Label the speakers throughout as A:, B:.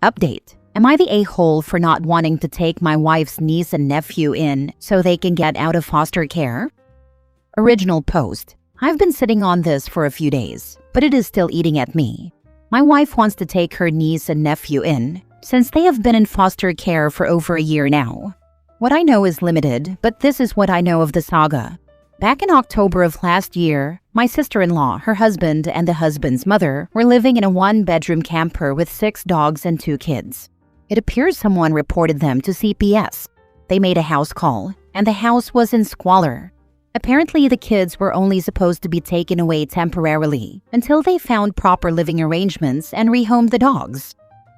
A: Update. Am I the a-hole for not wanting to take my wife's niece and nephew in so they can get out of foster care? Original post. I've been sitting on this for a few days, but it is still eating at me. My wife wants to take her niece and nephew in, since they have been in foster care for over a year now. What I know is limited, but this is what I know of the saga. Back in October of last year, my sister-in-law, her husband, and the husband's mother were living in a one-bedroom camper with 6 dogs and 2 kids. It appears someone reported them to CPS. They made a house call, and the house was in squalor. Apparently, the kids were only supposed to be taken away temporarily until they found proper living arrangements and rehomed the dogs.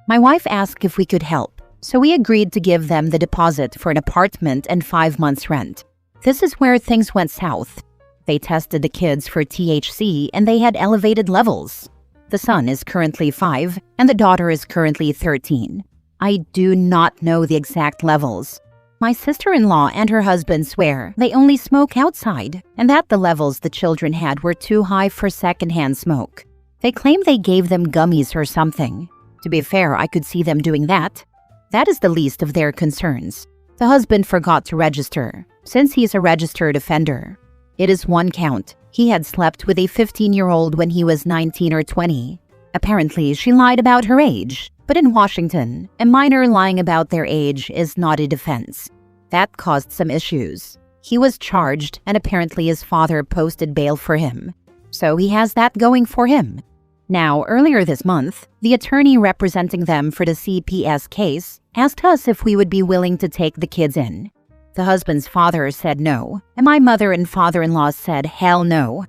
A: My wife asked if we could help, so we agreed to give them the deposit for an apartment and 5 months' rent. This is where things went south. They tested the kids for THC and they had elevated levels. The son is currently 5 and the daughter is currently 13. I do not know the exact levels. My sister-in-law and her husband swear they only smoke outside and that the levels the children had were too high for secondhand smoke. They claim they gave them gummies or something. To be fair, I could see them doing that. That is the least of their concerns. The husband forgot to register, since he is a registered offender. It is 1 count. He had slept with a 15-year-old when he was 19 or 20. Apparently, she lied about her age. But in Washington, a minor lying about their age is not a defense. That caused some issues. He was charged, and apparently his father posted bail for him. So he has that going for him. Now, earlier this month, the attorney representing them for the CPS case asked us if we would be willing to take the kids in. The husband's father said no, and my mother and father-in-law said hell no.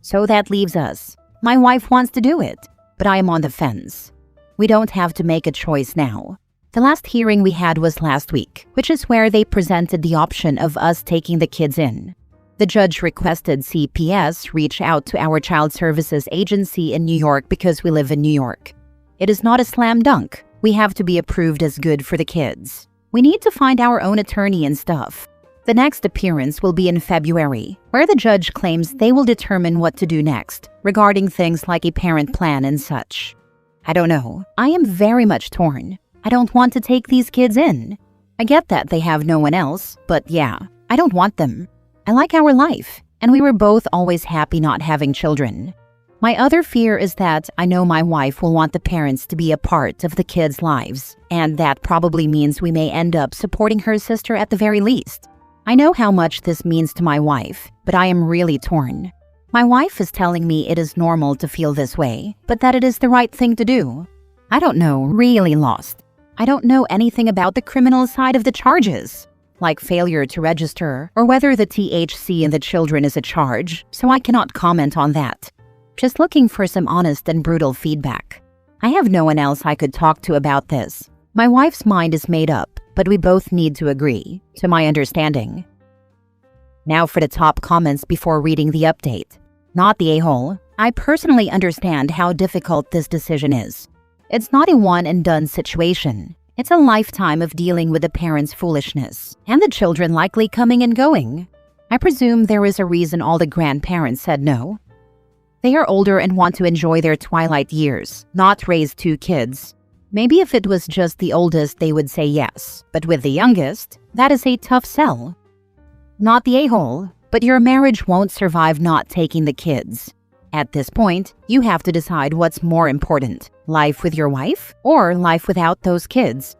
A: So that leaves us. My wife wants to do it, but I am on the fence. We don't have to make a choice now. The last hearing we had was last week, which is where they presented the option of us taking the kids in. The judge requested CPS reach out to our child services agency in New York because we live in New York. It is not a slam dunk. We have to be approved as good for the kids. We need to find our own attorney and stuff. The next appearance will be in February, where the judge claims they will determine what to do next regarding things like a parent plan and such. I don't know. I am very much torn. I don't want to take these kids in. I get that they have no one else, but yeah, I don't want them. I like our life, and we were both always happy not having children. My other fear is that I know my wife will want the parents to be a part of the kids' lives, and that probably means we may end up supporting her sister at the very least. I know how much this means to my wife, but I am really torn. My wife is telling me it is normal to feel this way, but that it is the right thing to do. I don't know, really lost. I don't know anything about the criminal side of the charges, like failure to register or whether the THC in the children is a charge, so I cannot comment on that. Just looking for some honest and brutal feedback. I have no one else I could talk to about this. My wife's mind is made up, but we both need to agree, to my understanding. Now for the top comments before reading the update. Not the a-hole. I personally understand how difficult this decision is. It's not a one-and-done situation. It's a lifetime of dealing with the parents' foolishness, and the children likely coming and going. I presume there is a reason all the grandparents said no. They are older and want to enjoy their twilight years, not raise 2 kids. Maybe if it was just the oldest, they would say yes, but with the youngest, that is a tough sell. Not the a-hole, but your marriage won't survive not taking the kids. At this point, you have to decide what's more important, life with your wife or life without those kids.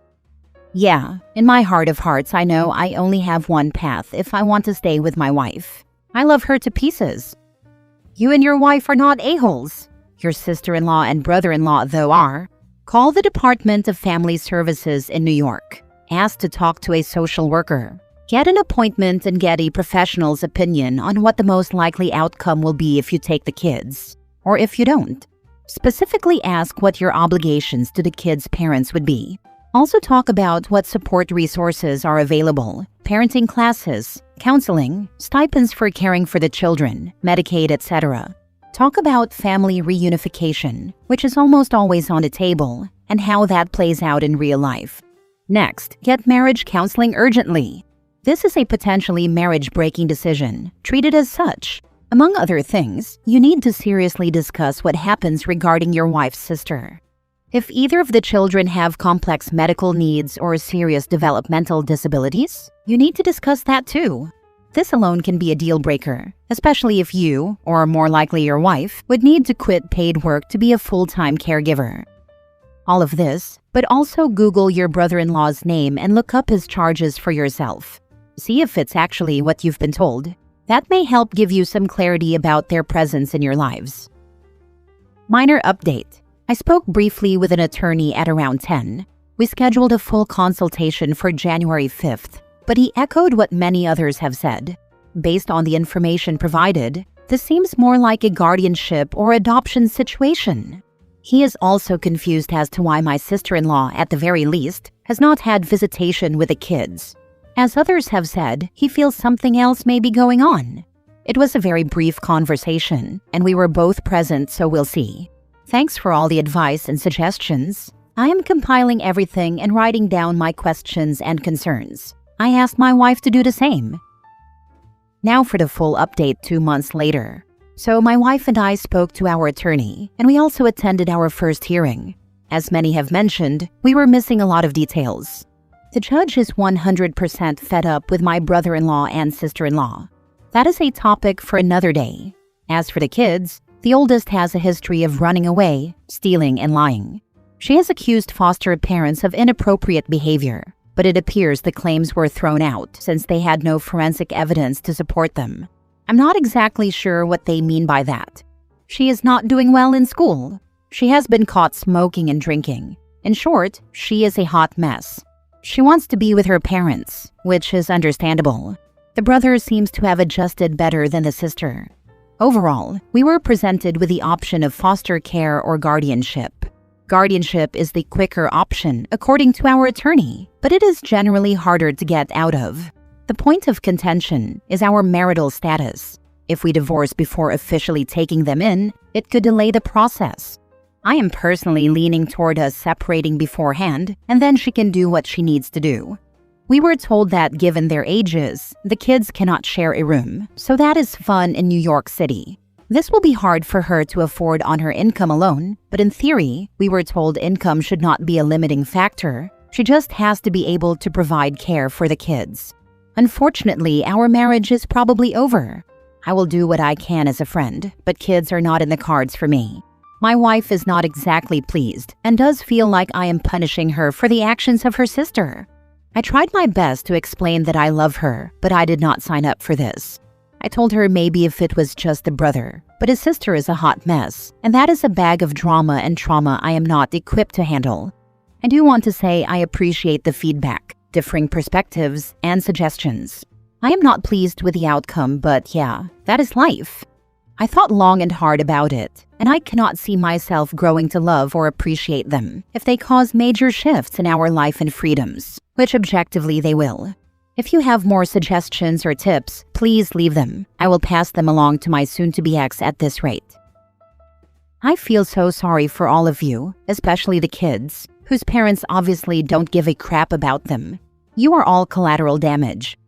A: Yeah, in my heart of hearts, I know I only have one path if I want to stay with my wife. I love her to pieces. You and your wife are not a-holes. Your sister-in-law and brother-in-law, though, are. Call the Department of Family Services in New York. Ask to talk to a social worker. Get an appointment and get a professional's opinion on what the most likely outcome will be if you take the kids, or if you don't. Specifically ask what your obligations to the kids' parents would be. Also talk about what support resources are available, parenting classes, counseling, stipends for caring for the children, Medicaid, etc. Talk about family reunification, which is almost always on the table, and how that plays out in real life. Next, get marriage counseling urgently. This is a potentially marriage-breaking decision. Treat it as such. Among other things, you need to seriously discuss what happens regarding your wife's sister. If either of the children have complex medical needs or serious developmental disabilities, you need to discuss that too. This alone can be a deal breaker, especially if you, or more likely your wife, would need to quit paid work to be a full-time caregiver. All of this, but also Google your brother-in-law's name and look up his charges for yourself. See if it's actually what you've been told. That may help give you some clarity about their presence in your lives. Minor update. I spoke briefly with an attorney at around 10. We scheduled a full consultation for January 5th, but he echoed what many others have said. Based on the information provided, this seems more like a guardianship or adoption situation. He is also confused as to why my sister-in-law, at the very least, has not had visitation with the kids. As others have said, he feels something else may be going on. It was a very brief conversation, and we were both present, so we'll see. Thanks for all the advice and suggestions. I am compiling everything and writing down my questions and concerns. I asked my wife to do the same. Now for the full update 2 months later. So my wife and I spoke to our attorney, and we also attended our first hearing. As many have mentioned, we were missing a lot of details. The judge is 100% fed up with my brother-in-law and sister-in-law. That is a topic for another day. As for the kids, the oldest has a history of running away, stealing, and lying. She has accused foster parents of inappropriate behavior, but it appears the claims were thrown out since they had no forensic evidence to support them. I'm not exactly sure what they mean by that. She is not doing well in school. She has been caught smoking and drinking. In short, she is a hot mess. She wants to be with her parents, which is understandable. The brother seems to have adjusted better than the sister. Overall, we were presented with the option of foster care or guardianship. Guardianship is the quicker option, according to our attorney, but it is generally harder to get out of. The point of contention is our marital status. If we divorce before officially taking them in, it could delay the process. I am personally leaning toward us separating beforehand, and then she can do what she needs to do. We were told that given their ages, the kids cannot share a room, so that is fun in New York City. This will be hard for her to afford on her income alone, but in theory, we were told income should not be a limiting factor. She just has to be able to provide care for the kids. Unfortunately, our marriage is probably over. I will do what I can as a friend, but kids are not in the cards for me. My wife is not exactly pleased and does feel like I am punishing her for the actions of her sister. I tried my best to explain that I love her, but I did not sign up for this. I told her maybe if it was just the brother, but his sister is a hot mess, and that is a bag of drama and trauma I am not equipped to handle. I do want to say I appreciate the feedback, differing perspectives, and suggestions. I am not pleased with the outcome, but yeah, that is life. I thought long and hard about it, and I cannot see myself growing to love or appreciate them if they cause major shifts in our life and freedoms, which objectively they will. If you have more suggestions or tips, please leave them. I will pass them along to my soon-to-be ex at this rate. I feel so sorry for all of you, especially the kids, whose parents obviously don't give a crap about them. You are all collateral damage.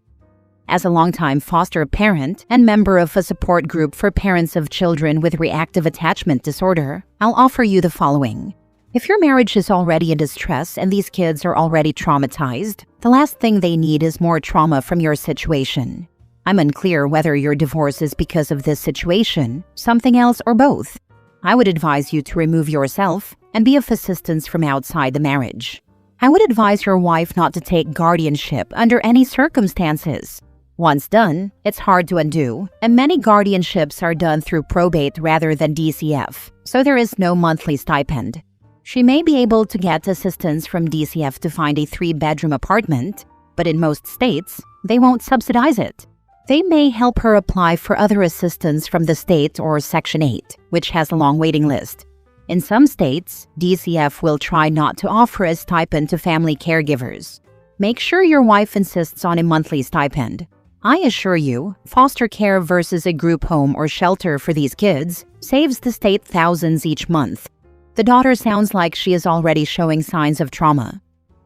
A: As a longtime foster parent and member of a support group for parents of children with reactive attachment disorder, I'll offer you the following. If your marriage is already in distress and these kids are already traumatized, the last thing they need is more trauma from your situation. I'm unclear whether your divorce is because of this situation, something else, or both. I would advise you to remove yourself and be of assistance from outside the marriage. I would advise your wife not to take guardianship under any circumstances. Once done, it's hard to undo, and many guardianships are done through probate rather than DCF, so there is no monthly stipend. She may be able to get assistance from DCF to find a 3-bedroom apartment, but in most states, they won't subsidize it. They may help her apply for other assistance from the state or Section 8, which has a long waiting list. In some states, DCF will try not to offer a stipend to family caregivers. Make sure your wife insists on a monthly stipend. I assure you, foster care versus a group home or shelter for these kids saves the state thousands each month. The daughter sounds like she is already showing signs of trauma.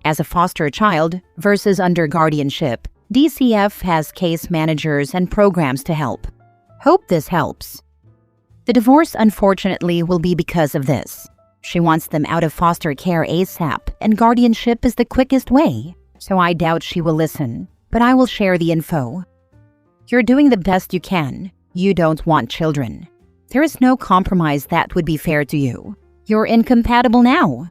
A: As a foster child versus under guardianship, DCF has case managers and programs to help. Hope this helps. The divorce, unfortunately, will be because of this. She wants them out of foster care ASAP, and guardianship is the quickest way. So I doubt she will listen, but I will share the info. You're doing the best you can. You don't want children. There is no compromise that would be fair to you. You're incompatible now.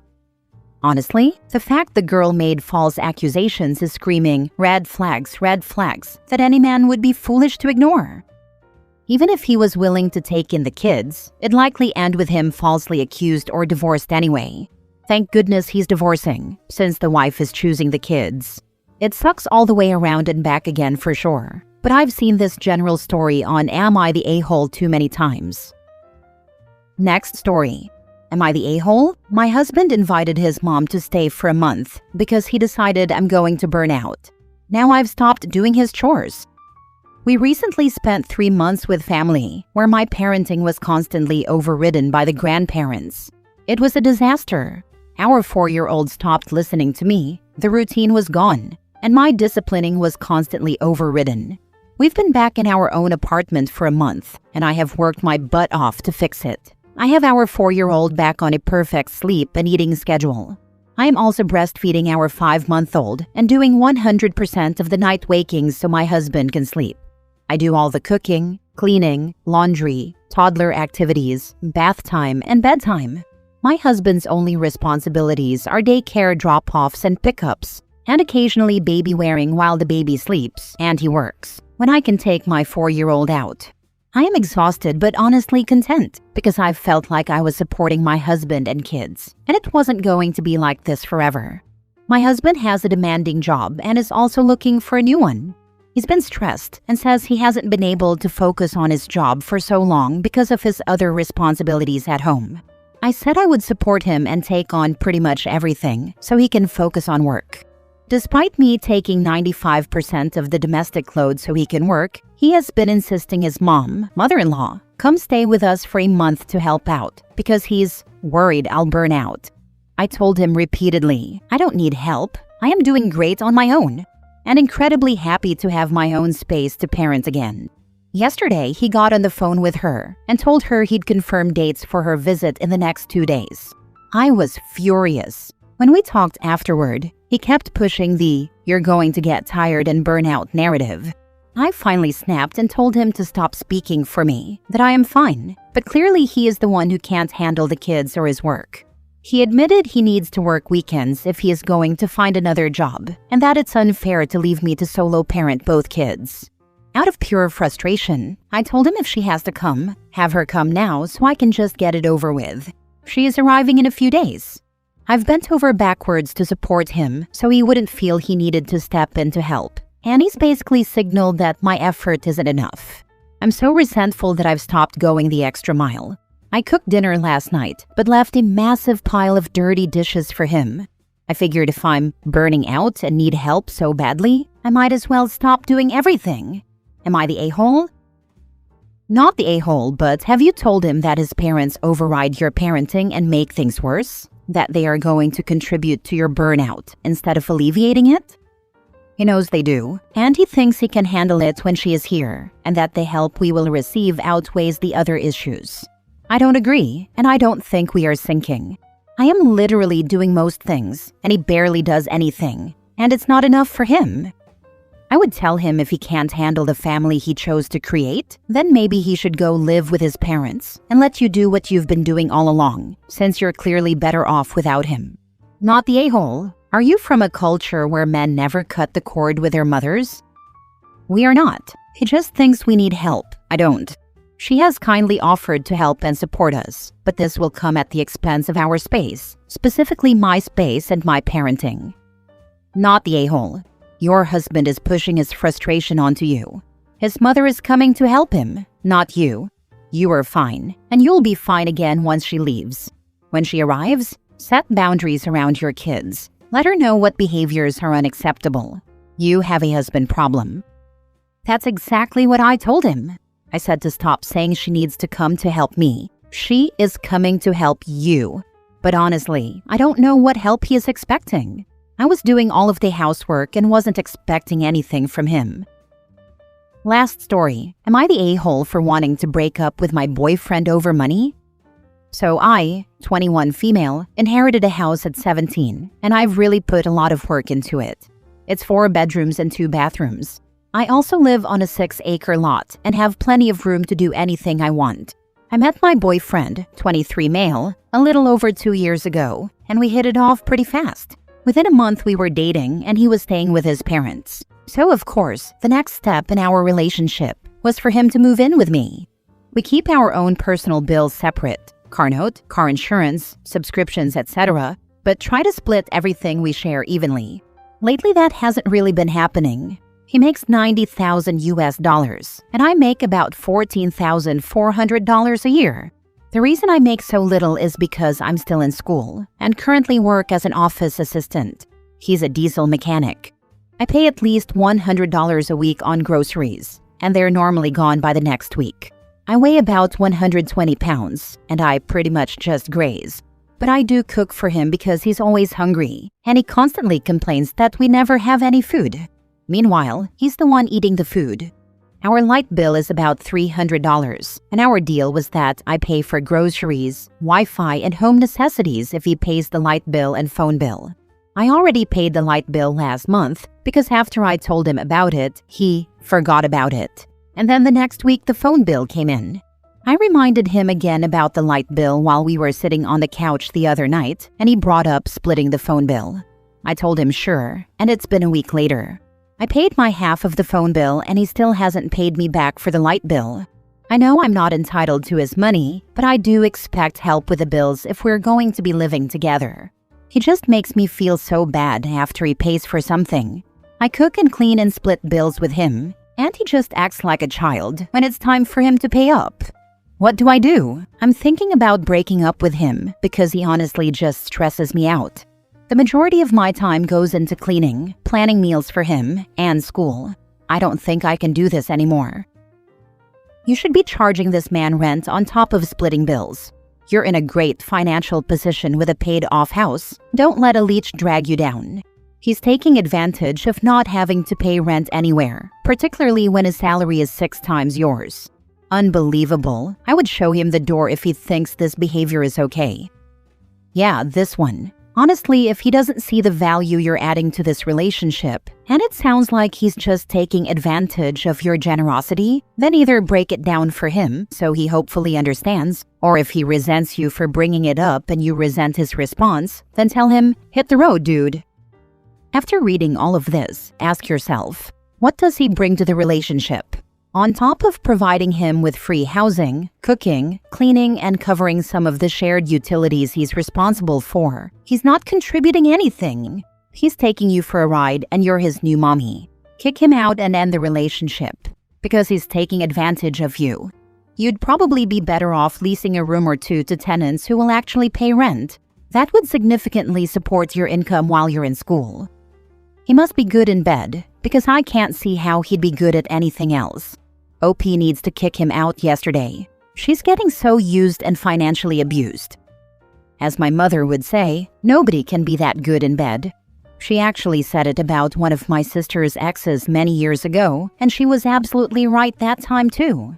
A: Honestly, the fact the girl made false accusations is screaming red flags, that any man would be foolish to ignore. Even if he was willing to take in the kids, it'd likely end with him falsely accused or divorced anyway. Thank goodness he's divorcing, since the wife is choosing the kids. It sucks all the way around and back again for sure, but I've seen this general story on Am I the A-hole too many times. Next story. Am I the a-hole? My husband invited his mom to stay for a month because he decided I'm going to burn out. Now I've stopped doing his chores. We recently spent 3 months with family, where my parenting was constantly overridden by the grandparents. It was a disaster. Our 4-year-old stopped listening to me, the routine was gone, and my disciplining was constantly overridden. We've been back in our own apartment for a month, and I have worked my butt off to fix it. I have our 4-year-old back on a perfect sleep and eating schedule. I am also breastfeeding our 5-month-old and doing 100% of the night wakings so my husband can sleep. I do all the cooking, cleaning, laundry, toddler activities, bath time, and bedtime. My husband's only responsibilities are daycare drop-offs and pickups, and occasionally baby wearing while the baby sleeps and he works, when I can take my 4-year-old out. I am exhausted but honestly content because I've felt like I was supporting my husband and kids, and it wasn't going to be like this forever. My husband has a demanding job and is also looking for a new one. He's been stressed and says he hasn't been able to focus on his job for so long because of his other responsibilities at home. I said I would support him and take on pretty much everything so he can focus on work. Despite me taking 95% of the domestic load so he can work, he has been insisting his mother-in-law, come stay with us for a month to help out because he's worried I'll burn out. I told him repeatedly, I don't need help. I am doing great on my own and incredibly happy to have my own space to parent again. Yesterday, he got on the phone with her and told her he'd confirm dates for her visit in the next 2 days. I was furious. When we talked afterward, he kept pushing the "you're going to get tired and burn out" narrative. I finally snapped and told him to stop speaking for me, that I am fine, but clearly he is the one who can't handle the kids or his work. He admitted he needs to work weekends if he is going to find another job, and that it's unfair to leave me to solo parent both kids. Out of pure frustration, I told him if she has to come, have her come now so I can just get it over with. She is arriving in a few days. I've bent over backwards to support him so he wouldn't feel he needed to step in to help, and he's basically signaled that my effort isn't enough. I'm so resentful that I've stopped going the extra mile. I cooked dinner last night, but left a massive pile of dirty dishes for him. I figured if I'm burning out and need help so badly, I might as well stop doing everything. Am I the a-hole? Not the a-hole, but have you told him that his parents override your parenting and make things worse? That they are going to contribute to your burnout instead of alleviating it? He knows they do, and he thinks he can handle it when she is here, and that the help we will receive outweighs the other issues. I don't agree, and I don't think we are syncing. I am literally doing most things, and he barely does anything, and it's not enough for him. I would tell him if he can't handle the family he chose to create, then maybe he should go live with his parents and let you do what you've been doing all along, since you're clearly better off without him. Not the a-hole. Are you from a culture where men never cut the cord with their mothers? We are not. He just thinks we need help. I don't. She has kindly offered to help and support us, but this will come at the expense of our space, specifically my space and my parenting. Not the a-hole. Your husband is pushing his frustration onto you. His mother is coming to help him, not you. You are fine, and you'll be fine again once she leaves. When she arrives, set boundaries around your kids. Let her know what behaviors are unacceptable. You have a husband problem. That's exactly what I told him. I said to stop saying she needs to come to help me. She is coming to help you. But honestly, I don't know what help he is expecting. I was doing all of the housework and wasn't expecting anything from him. Last story. Am I the a-hole for wanting to break up with my boyfriend over money? So I, 21 female, inherited a house at 17, and I've really put a lot of work into it. It's 4 bedrooms and 2 bathrooms. I also live on a 6-acre lot and have plenty of room to do anything I want. I met my boyfriend, 23 male, a little over 2 years ago, and we hit it off pretty fast. Within a month we were dating and he was staying with his parents. So of course, the next step in our relationship was for him to move in with me. We keep our own personal bills separate, car note, car insurance, subscriptions, etc., but try to split everything we share evenly. Lately that hasn't really been happening. He makes $90,000 and I make about $14,400 a year. The reason I make so little is because I'm still in school and currently work as an office assistant. He's a diesel mechanic. I pay at least $100 a week on groceries, and they're normally gone by the next week. I weigh about 120 pounds, and I pretty much just graze. But I do cook for him because he's always hungry, and he constantly complains that we never have any food. Meanwhile, he's the one eating the food. Our light bill is about $300, and our deal was that I pay for groceries, Wi-Fi, and home necessities if he pays the light bill and phone bill. I already paid the light bill last month because after I told him about it, he forgot about it. And then the next week the phone bill came in. I reminded him again about the light bill while we were sitting on the couch the other night, and he brought up splitting the phone bill. I told him sure, and it's been a week later. I paid my half of the phone bill and he still hasn't paid me back for the light bill. I know I'm not entitled to his money, but I do expect help with the bills if we're going to be living together. He just makes me feel so bad after he pays for something. I cook and clean and split bills with him, and he just acts like a child when it's time for him to pay up. What do I do? I'm thinking about breaking up with him because he honestly just stresses me out. The majority of my time goes into cleaning, planning meals for him, and school. I don't think I can do this anymore. You should be charging this man rent on top of splitting bills. You're in a great financial position with a paid-off house. Don't let a leech drag you down. He's taking advantage of not having to pay rent anywhere, particularly when his salary is 6 times yours. Unbelievable. I would show him the door if he thinks this behavior is okay. Yeah, this one. Honestly, if he doesn't see the value you're adding to this relationship, and it sounds like he's just taking advantage of your generosity, then either break it down for him so he hopefully understands, or if he resents you for bringing it up and you resent his response, then tell him, hit the road, dude. After reading all of this, ask yourself, what does he bring to the relationship? On top of providing him with free housing, cooking, cleaning, and covering some of the shared utilities he's responsible for, he's not contributing anything. He's taking you for a ride and you're his new mommy. Kick him out and end the relationship because he's taking advantage of you. You'd probably be better off leasing a room or 2 to tenants who will actually pay rent. That would significantly support your income while you're in school. He must be good in bed because I can't see how he'd be good at anything else. OP needs to kick him out yesterday. She's getting so used and financially abused. As my mother would say, nobody can be that good in bed. She actually said it about one of my sister's exes many years ago, and she was absolutely right that time too.